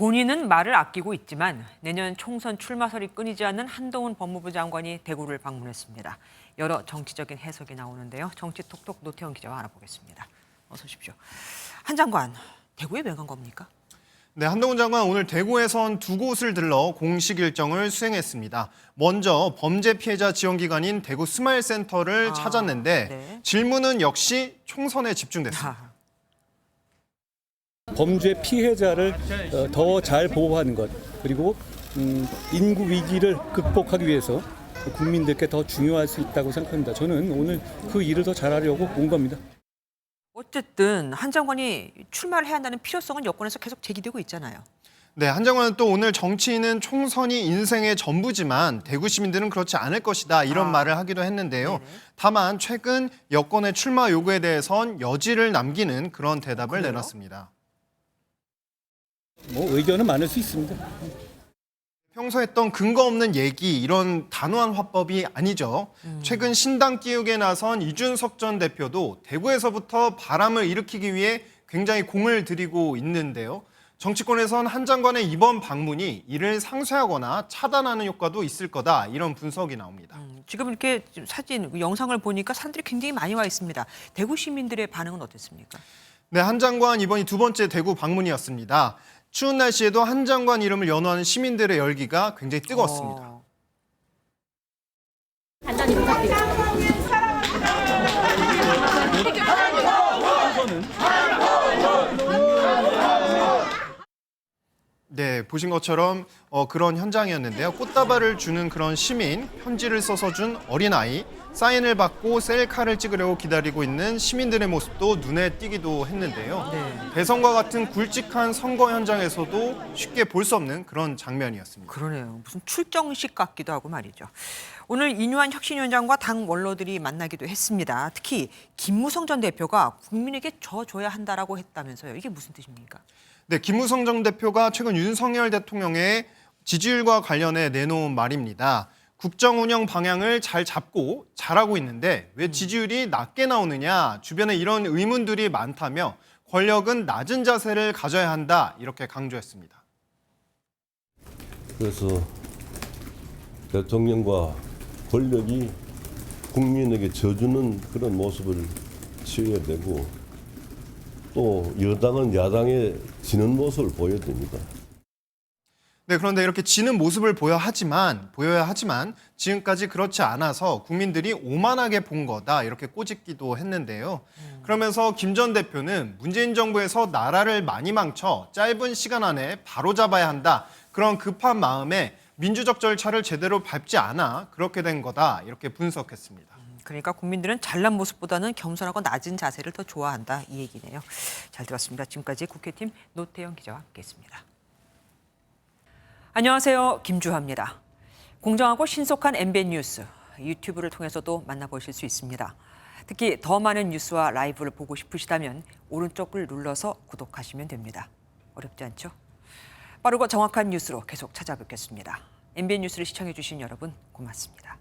본인은 말을 아끼고 있지만 내년 총선 출마설이 끊이지 않는 한동훈 법무부 장관이 대구를 방문했습니다. 여러 정치적인 해석이 나오는데요. 정치톡톡 노태영 기자와 알아보겠습니다. 어서 오십시오. 한 장관, 대구에 왜 간 겁니까? 네, 한동훈 장관 오늘 대구에선 두 곳을 들러 공식 일정을 수행했습니다. 먼저 범죄 피해자 지원기관인 대구 스마일센터를 찾았는데 네. 질문은 역시 총선에 집중됐습니다. 범죄 피해자를 더 잘 보호하는 것, 그리고 인구 위기를 극복하기 위해서 국민들께 더 중요할 수 있다고 생각합니다. 저는 오늘 그 일을 더 잘하려고 온 겁니다. 어쨌든 한 장관이 출마를 해야 한다는 필요성은 여권에서 계속 제기되고 있잖아요. 네, 한 장관은 또 오늘 정치인은 총선이 인생의 전부지만 대구 시민들은 그렇지 않을 것이다 이런 말을 하기도 했는데요. 네네. 다만 최근 여권의 출마 요구에 대해선 여지를 남기는 그런 대답을 그래요? 내놨습니다. 의견은 많을 수 있습니다. 평소 했던 근거 없는 얘기, 이런 단호한 화법이 아니죠. 최근 신당 띄우기에 나선 이준석 전 대표도 대구에서부터 바람을 일으키기 위해 굉장히 공을 들이고 있는데요. 정치권에선 한 장관의 이번 방문이 이를 상쇄하거나 차단하는 효과도 있을 거다, 이런 분석이 나옵니다. 지금 이렇게 사진, 영상을 보니까 사람들이 굉장히 많이 와 있습니다. 대구 시민들의 반응은 어땠습니까? 네, 한 장관 이번이 두 번째 대구 방문이었습니다. 추운 날씨에도 한 장관 이름을 연호하는 시민들의 열기가 굉장히 뜨거웠습니다. 간단히 부탁드립니다. 네, 보신 것처럼 그런 현장이었는데요. 꽃다발을 주는 그런 시민, 편지를 써서 준 어린아이, 사인을 받고 셀카를 찍으려고 기다리고 있는 시민들의 모습도 눈에 띄기도 했는데요. 네. 대선과 같은 굵직한 선거 현장에서도 쉽게 볼 수 없는 그런 장면이었습니다. 그러네요. 무슨 출정식 같기도 하고 말이죠. 오늘 인유한 혁신위원장과 당 원로들이 만나기도 했습니다. 특히 김무성 전 대표가 국민에게 져 줘야 한다라고 했다면서요. 이게 무슨 뜻입니까? 네, 김무성 전 대표가 최근 윤석열 대통령의 지지율과 관련해 내놓은 말입니다. 국정 운영 방향을 잘 잡고 잘하고 있는데 왜 지지율이 낮게 나오느냐, 주변에 이런 의문들이 많다며 권력은 낮은 자세를 가져야 한다, 이렇게 강조했습니다. 그래서 대통령과 권력이 국민에게 져주는 그런 모습을 취해야 되고, 또 여당은 야당에 지는 모습을 보여야 됩니다. 네, 그런데 이렇게 지는 모습을 보여야 하지만 지금까지 그렇지 않아서 국민들이 오만하게 본 거다, 이렇게 꼬집기도 했는데요. 그러면서 김 전 대표는 문재인 정부에서 나라를 많이 망쳐 짧은 시간 안에 바로잡아야 한다, 그런 급한 마음에 민주적 절차를 제대로 밟지 않아 그렇게 된 거다, 이렇게 분석했습니다. 그러니까 국민들은 잘난 모습보다는 겸손하고 낮은 자세를 더 좋아한다, 이 얘기네요. 잘 들었습니다. 지금까지 국회팀 노태영 기자와 함께했습니다. 안녕하세요, 김주하입니다. 공정하고 신속한 MBN 뉴스, 유튜브를 통해서도 만나보실 수 있습니다. 특히 더 많은 뉴스와 라이브를 보고 싶으시다면 오른쪽을 눌러서 구독하시면 됩니다. 어렵지 않죠? 빠르고 정확한 뉴스로 계속 찾아뵙겠습니다. MBN 뉴스를 시청해주신 여러분 고맙습니다.